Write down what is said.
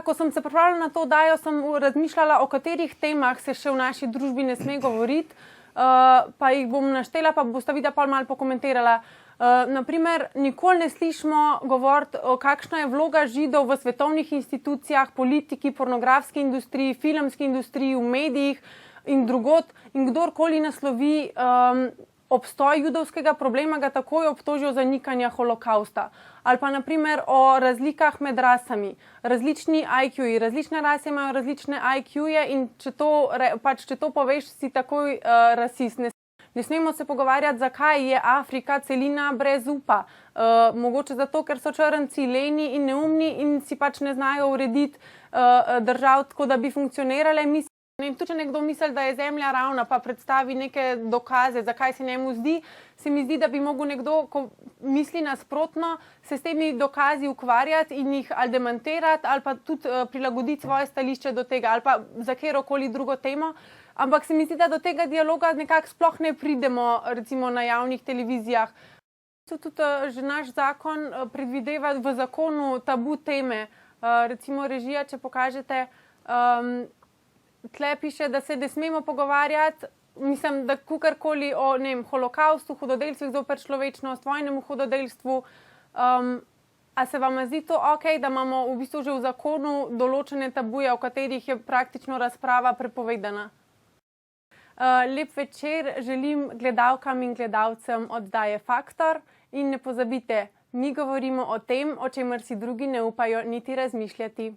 Ko sem se pripravljala na to oddajo, sem razmišljala, o katerih temah se še v naši družbi ne sme govoriti, pa jih bom naštela, pa boste videla pol malo pokomentirala. Naprimer, nikoli ne slišimo govoriti, kakšna je vloga Židov v svetovnih institucijah, politiki, pornografski industriji, filmski industriji, v medijih in drugod. In kdorkoli naslovi obstoj judovskega problema, ga takoj obtožijo zanikanja holokausta. Ali pa naprimer o razlikah med rasami. Različni IQ-ji, različne rase imajo različne IQ-je in če to poveš, si takoj rasist. Ne smemo se pogovarjati, zakaj je Afrika celina brez upa. Mogoče zato, ker so črnci leni in neumni in si pač ne znajo urediti držav tako, da bi funkcionirale. Tudi če nekdo misli, da je zemlja ravna, pa predstavi neke dokaze, zakaj se njemu zdi, se mi zdi, da bi mogel nekdo, ko misli nasprotno, se s temi dokazi ukvarjati in jih ali demantirati, ali pa tudi prilagoditi svoje stališče do tega, ali pa za kjerokoli drugo temo. Ampak se mi zdi, da do tega dialoga nekako sploh ne pridemo, recimo na javnih televizijah. Tudi že naš zakon predvideva v zakonu tabu teme. Recimo režija, če pokažete, tle piše, da se ne smemo pogovarjati, mislim, da kakorkoli o holokaustu, hudodelstvu zoper človečnost, vojnemu hudodelstvu. A se vam zdi to okej, da imamo v bistvu že v zakonu določene tabuje, o katerih je praktično razprava prepovedana? Lep večer želim gledalkam in gledalcem oddaje Faktor in ne pozabite, mi govorimo o tem, o čemer si drugi ne upajo niti razmišljati.